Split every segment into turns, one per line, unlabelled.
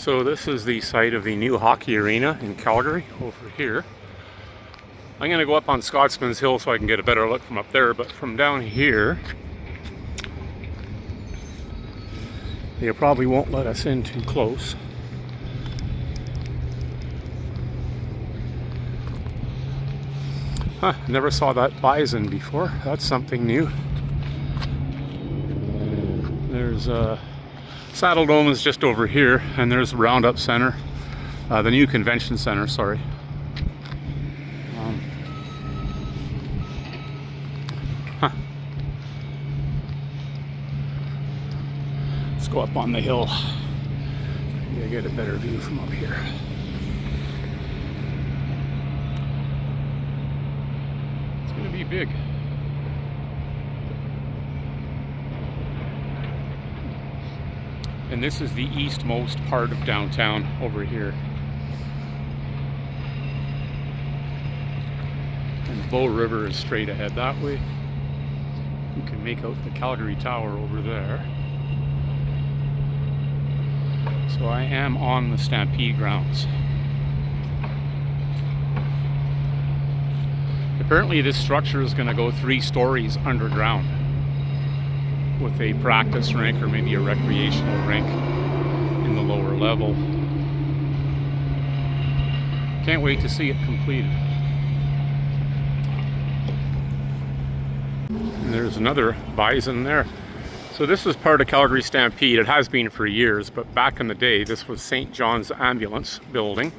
So this is the site of the new hockey arena in Calgary over here. I'm going to go up on Scotsman's Hill so I can get a better look from up there, but from down here they probably won't let us in too close. Huh, never saw that bison before. That's something new. There's Saddledome is just over here, and there's the Roundup Center, the new convention center, sorry. Let's go up on the hill. Maybe I get a better view from up here. It's going to be big. And this is the eastmost part of downtown over here. And the Bow River is straight ahead that way. You can make out the Calgary Tower over there. So I am on the Stampede Grounds. Apparently this structure is going to go 3 stories underground, with a practice rink or maybe a recreational rink in the lower level. Can't wait to see it completed. And there's another bison there. So this is part of Calgary Stampede. It has been for years, but back in the day this was St. John's Ambulance building.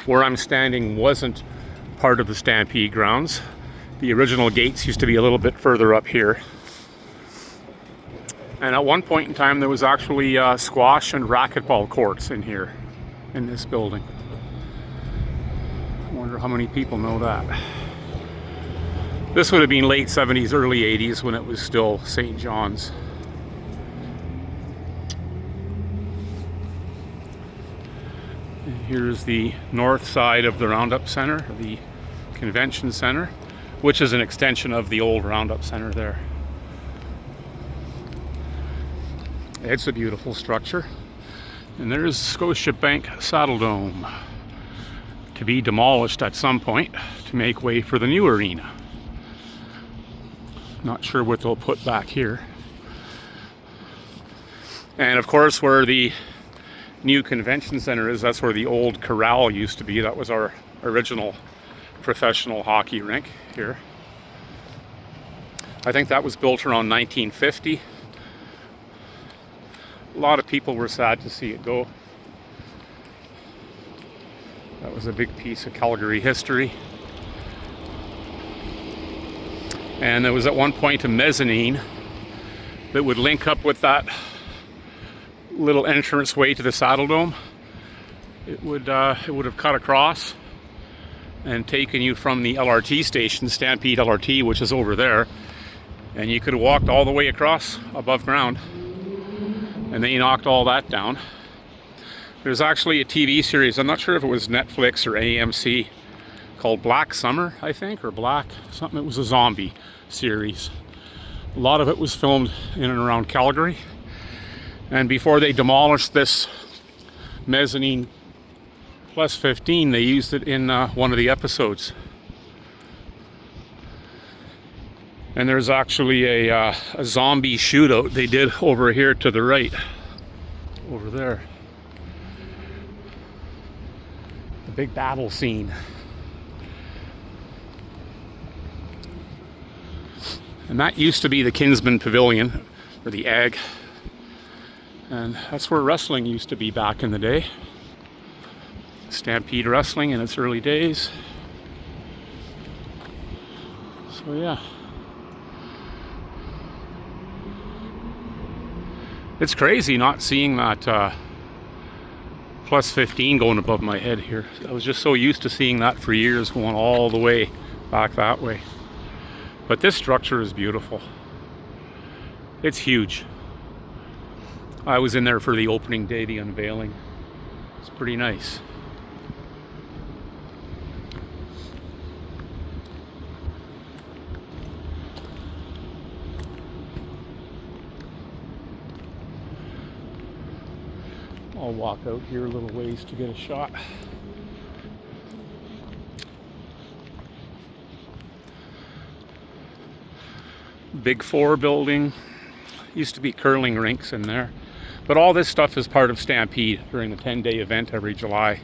Where I'm standing wasn't part of the Stampede Grounds. The original gates used to be a little bit further up here. And at one point in time, there was actually squash and racquetball courts in here, in this building. I wonder how many people know that. This would have been late 70s, early 80s when it was still St. John's. And here's the north side of the Roundup Center, the Convention Center, which is an extension of the old Roundup Center there. It's a beautiful structure. And there's Scotiabank Saddledome, to be demolished at some point to make way for the new arena. Not sure what they'll put back here. And of course where the new convention center is, that's where the old corral used to be. That was our original professional hockey rink here. I think that was built around 1950. A lot of people were sad to see it go. That was a big piece of Calgary history. And there was at one point a mezzanine that would link up with that little entrance way to the Saddledome. It would have cut across and taken you from the LRT station, Stampede LRT, which is over there, and you could have walked all the way across above ground. And they knocked all that down. There's actually a TV series, I'm not sure if it was Netflix or AMC, called Black Summer, I think, or Black something. It was a zombie series. A lot of it was filmed in and around Calgary. And before they demolished this mezzanine plus 15, they used it in one of the episodes. And there's actually a zombie shootout they did over here to the right. Over there. The big battle scene. And that used to be the Kinsman Pavilion, or the Ag. And that's where wrestling used to be back in the day. Stampede Wrestling in its early days. So yeah. It's crazy not seeing that plus 15 going above my head here. I was just so used to seeing that for years, going all the way back that way. But this structure is beautiful. It's huge. I was in there for the opening day, the unveiling. It's pretty nice. I'll walk out here a little ways to get a shot. Big 4 building. Used to be curling rinks in there. But all this stuff is part of Stampede during the 10-day event every July.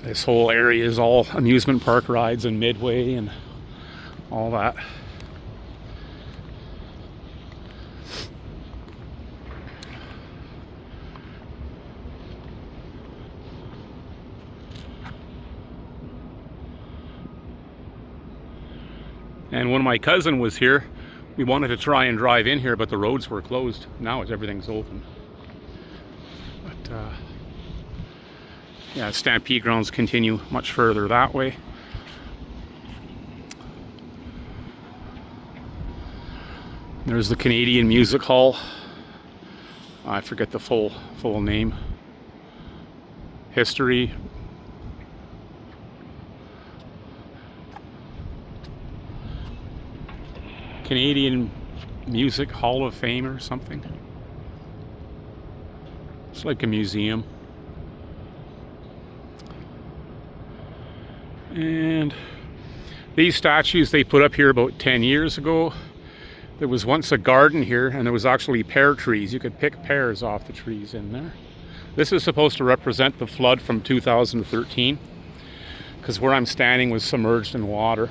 This whole area is all amusement park rides and Midway and all that. And when my cousin was here, we wanted to try and drive in here, but the roads were closed. Now everything's open. But yeah, Stampede Grounds continue much further that way. There's the Canadian Music Hall. I forget the full name. History. Canadian Music Hall of Fame or something. It's like a museum. And these statues they put up here about 10 years ago. There was once a garden here, and there was actually pear trees. You could pick pears off the trees in there. This is supposed to represent the flood from 2013, because where I'm standing was submerged in water.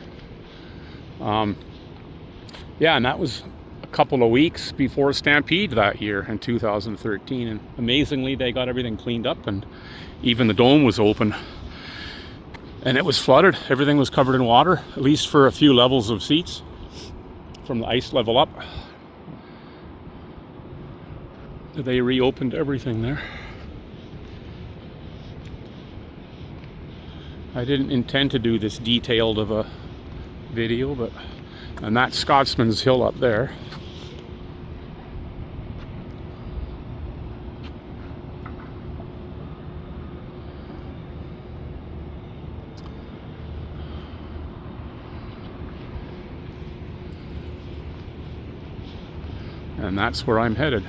Yeah, and that was a couple of weeks before Stampede that year in 2013. And amazingly, they got everything cleaned up, and even the dome was open. And it was flooded. Everything was covered in water, at least for a few levels of seats from the ice level up. They reopened everything there. I didn't intend to do this detailed of a video, but and that's Scotsman's Hill up there. And that's where I'm headed.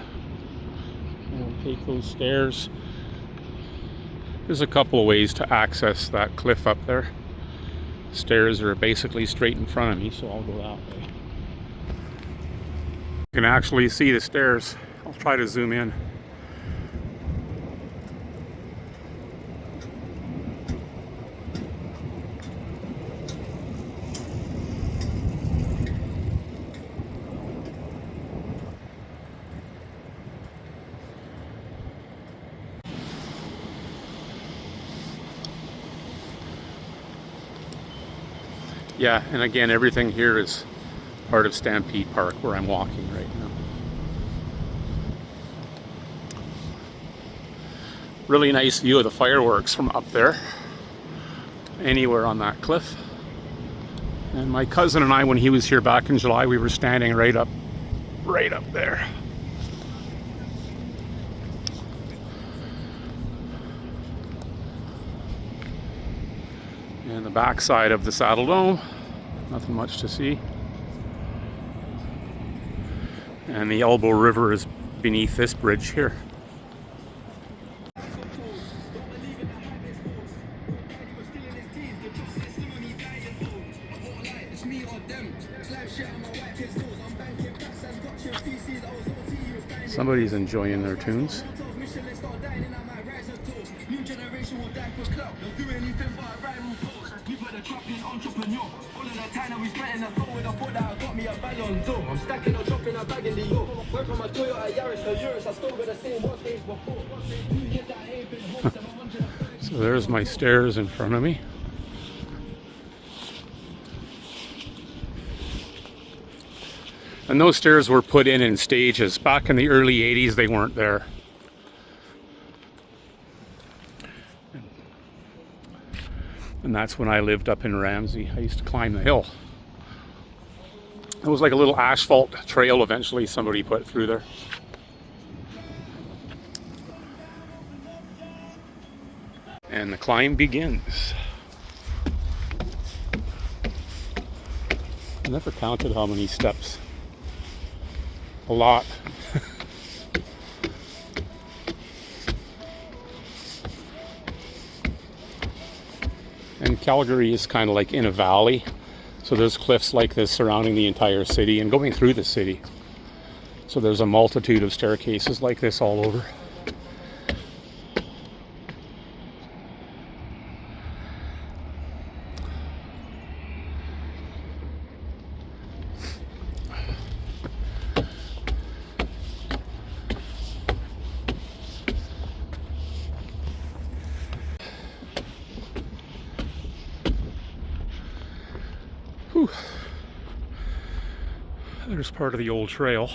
I'll take those stairs. There's a couple of ways to access that cliff up there. Stairs are basically straight in front of me, so I'll go that way. You can actually see the stairs. I'll try to zoom in. Yeah, and again, everything here is part of Stampede Park where I'm walking right now. Really nice view of the fireworks from up there, anywhere on that cliff. And my cousin and I, when he was here back in July, we were standing right up there. And the back side of the Saddledome, nothing much to see. And the Elbow River is beneath this bridge here. Somebody's enjoying their tunes. So there's my stairs in front of me. And those stairs were put in stages. Back in the early 80s, they weren't there. And that's when I lived up in Ramsey. I used to climb the hill. It was like a little asphalt trail eventually somebody put through there. And the climb begins. I never counted how many steps. A lot. And Calgary is kind of like in a valley. So there's cliffs like this surrounding the entire city and going through the city. So there's a multitude of staircases like this all over. Whew. There's part of the old trail.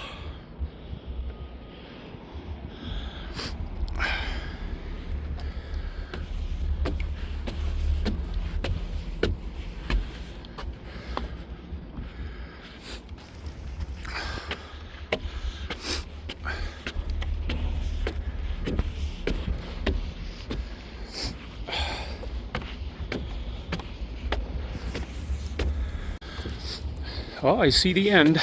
Oh, I see the end.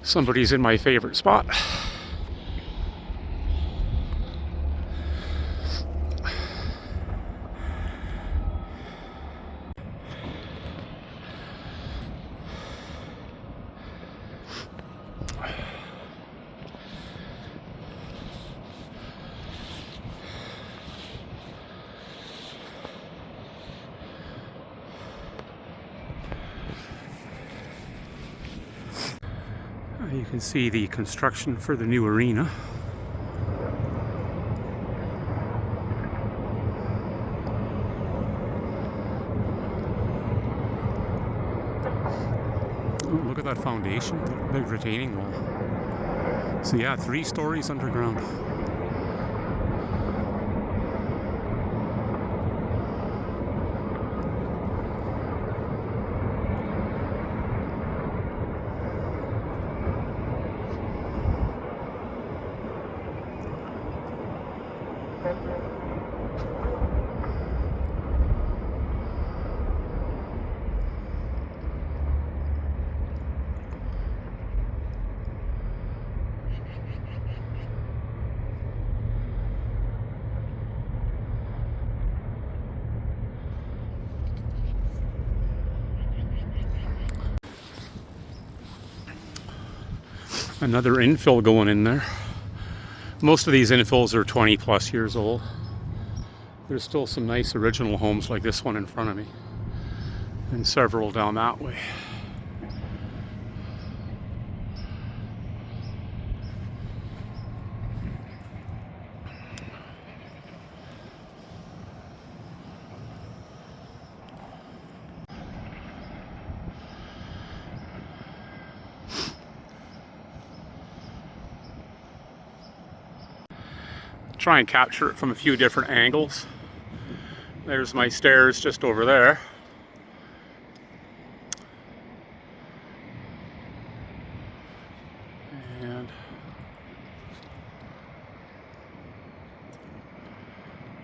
Somebody's in my favorite spot. You can see the construction for the new arena. Oh, look at that foundation, that big retaining wall. So yeah, 3 stories underground. Another infill going in there. Most of these infills are 20 plus years old. There's still some nice original homes like this one in front of me, and several down that way. Try and capture it from a few different angles. There's my stairs just over there. And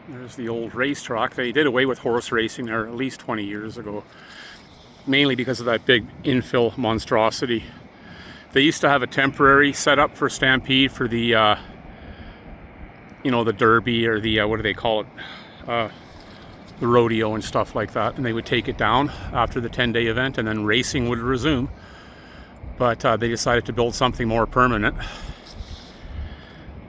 there's the old racetrack. They did away with horse racing there at least 20 years ago, mainly because of that big infill monstrosity. They used to have a temporary setup for Stampede for the you know, the derby, or the what do they call it, the rodeo and stuff like that, and they would take it down after the 10-day event, and then racing would resume. But they decided to build something more permanent,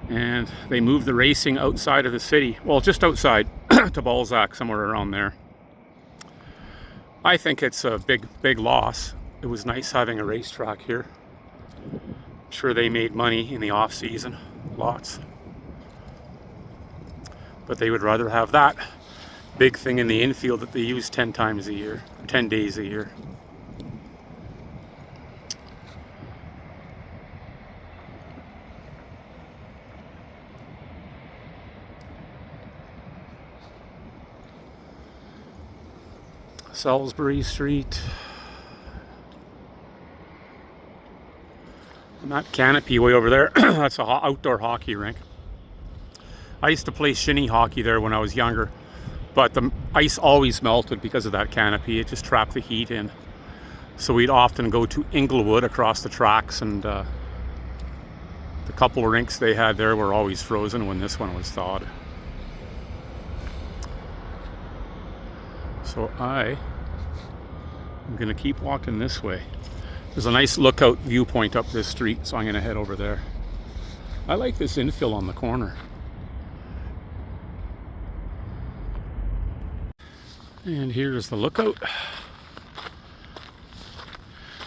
and they moved the racing outside of the city, well, just outside to Balzac, somewhere around there. I think it's a big loss. It was nice having a racetrack here. I'm sure they made money in the off season, lots. But they would rather have that big thing in the infield that they use 10 times a year, 10 days a year. Salisbury Street. And that canopy way over there, that's an outdoor hockey rink. I used to play shinny hockey there when I was younger, but the ice always melted because of that canopy. It just trapped the heat in. So we'd often go to Inglewood across the tracks, and the The couple of rinks they had there were always frozen when this one was thawed. So I'm gonna keep walking this way. There's a nice lookout viewpoint up this street, so I'm gonna head over there. I like this infill on the corner. And here's the lookout.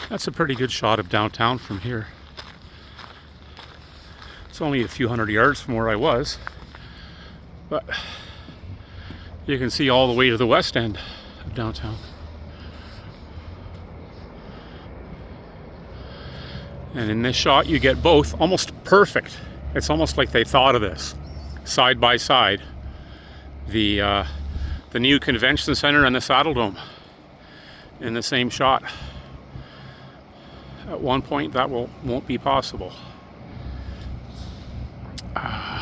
That's a pretty good shot of downtown from here. It's only a few hundred yards from where I was, but you can see all the way to the west end of downtown. And in this shot you get both almost perfect. It's almost like they thought of this side by side. The new convention center and the Saddledome in the same shot. At one point that won't be possible. I'll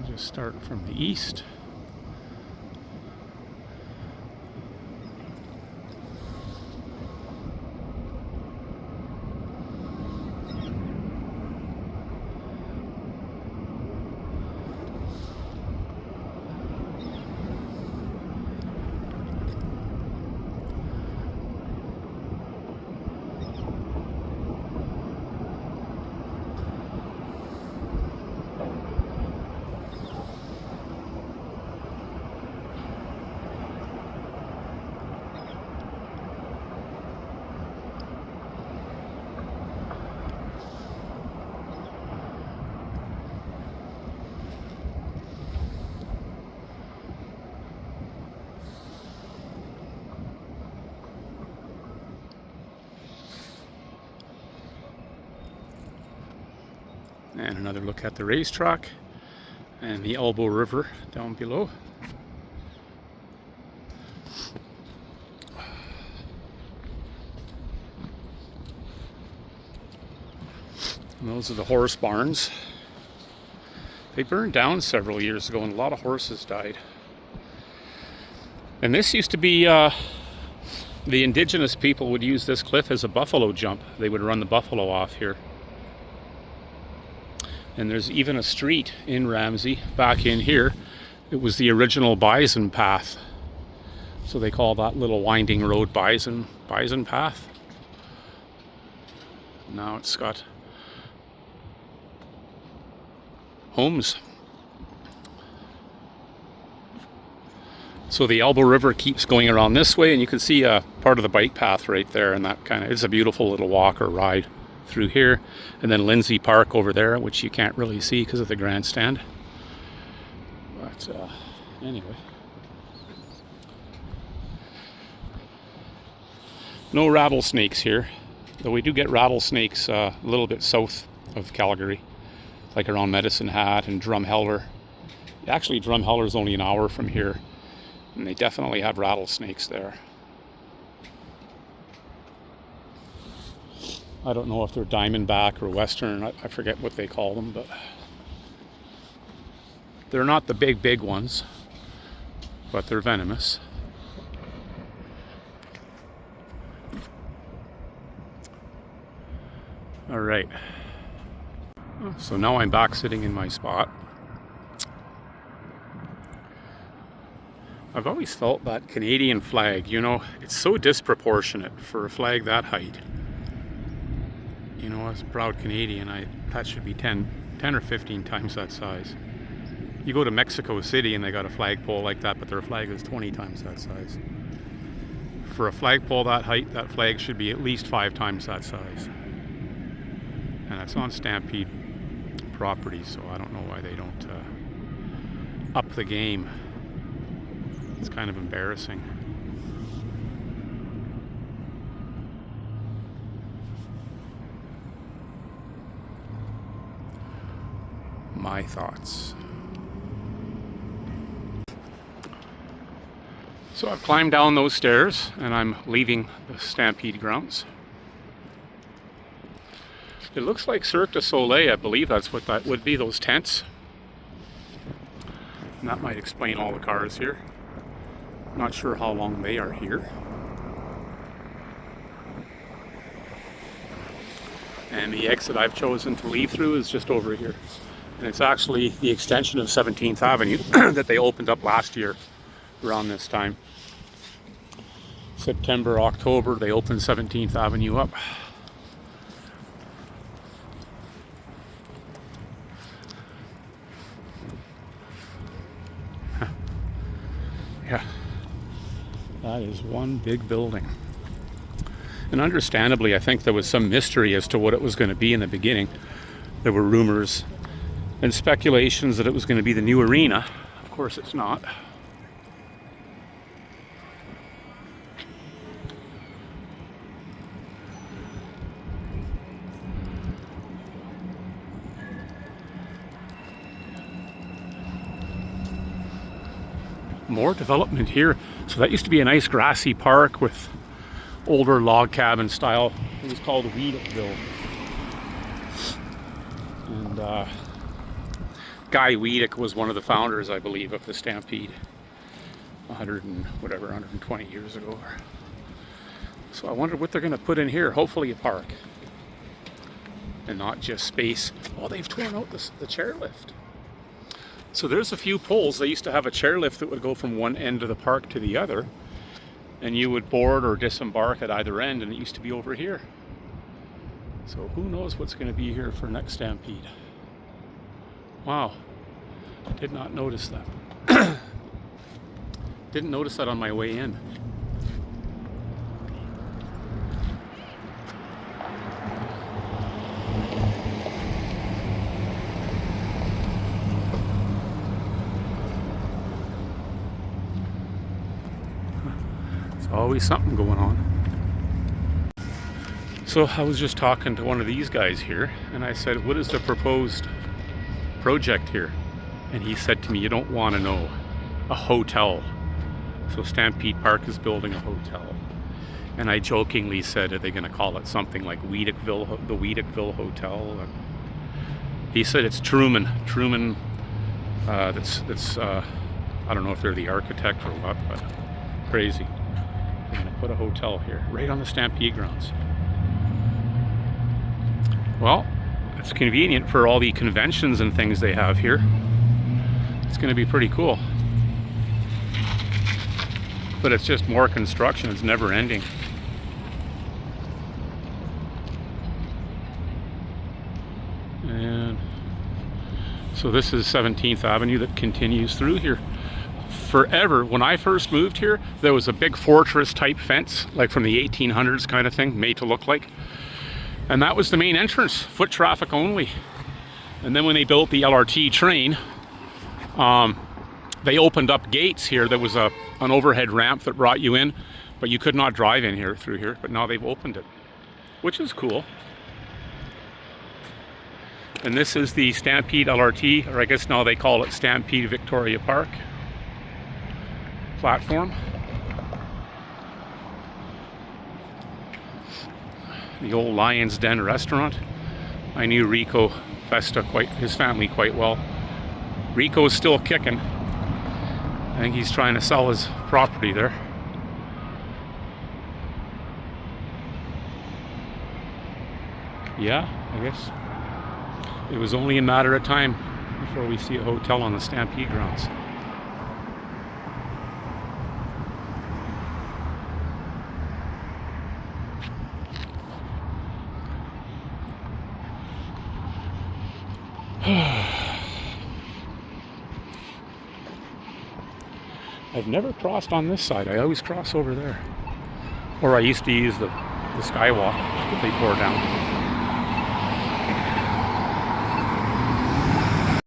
just start from the east. And another look at the racetrack and the Elbow River down below. And those are the horse barns. They burned down several years ago and a lot of horses died. And this used to be, the indigenous people would use this cliff as a buffalo jump. They would run the buffalo off here. And there's even a street in Ramsey, back in here. It was the original bison path. So they call that little winding road bison path. Now it's got homes. So the Elbow River keeps going around this way, and you can see a part of the bike path right there, and that kind of is a beautiful little walk or ride through here. And then Lindsay Park over there, which you can't really see because of the grandstand. But anyway, no rattlesnakes here, though we do get rattlesnakes a little bit south of Calgary, like around Medicine Hat and Drumheller. Actually, Drumheller is only an hour from here, and they definitely have rattlesnakes there. I don't know if they're diamondback or western, I forget what they call them, but they're not the big ones, but they're venomous. All right, so now I'm back sitting in my spot. I've always felt that Canadian flag, you know, it's so disproportionate for a flag that height. You know, as a proud Canadian, that should be 10 or 15 times that size. You go to Mexico City and they got a flagpole like that, but their flag is 20 times that size. For a flagpole that height, that flag should be at least 5 times that size. And it's on Stampede property, so I don't know why they don't up the game. It's kind of embarrassing. My thoughts. So I've climbed down those stairs and I'm leaving the Stampede Grounds. It looks like Cirque du Soleil, I believe that's what that would be, those tents. And that might explain all the cars here. Not sure how long they are here. And the exit I've chosen to leave through is just over here. And it's actually the extension of 17th Avenue that they opened up last year around this time. September, October, they opened 17th Avenue up. Yeah, that is one big building. And understandably, I think there was some mystery as to what it was going to be in the beginning. There were rumors and speculations that it was going to be the new arena. Of course, it's not. More development here. So that used to be a nice grassy park with older log cabin style. It was called Weedickville. And Guy Weedick was one of the founders, I believe, of the Stampede 120 years ago. So I wonder what they're going to put in here. Hopefully a park and not just space. Oh, they've torn out the chairlift. So there's a few poles. They used to have a chairlift that would go from one end of the park to the other, and you would board or disembark at either end, and it used to be over here. So who knows what's going to be here for next Stampede. Wow, did not notice that. Didn't notice that on my way in. Always something going on. So I was just talking to one of these guys here, and I said, what is the proposed project here? And he said to me, you don't want to know. A hotel. So Stampede Park is building a hotel. And I jokingly said, are they going to call it something like Weedickville, the Weedickville Hotel? And he said it's Truman. Truman, I don't know if they're the architect or what, but crazy. They're going to put a hotel here, right on the Stampede Grounds. Well, it's convenient for all the conventions and things they have here. It's going to be pretty cool. But it's just more construction. It's never ending. And so this is 17th Avenue that continues through here. Forever, when I first moved here, there was a big fortress type fence, like from the 1800s kind of thing, made to look like. And that was the main entrance, foot traffic only. And then when they built the LRT train, they opened up gates here. There was an overhead ramp that brought you in, but you could not drive in here through here. But now they've opened it, which is cool. And this is the Stampede LRT, or I guess now they call it Stampede Victoria Park platform. The old Lion's Den restaurant. I knew Rico Festa, his family quite well. Rico's still kicking. I think he's trying to sell his property there. Yeah, I guess it was only a matter of time before we see a hotel on the Stampede Grounds. I've never crossed on this side. I always cross over there. Or I used to use the skywalk that they tore down.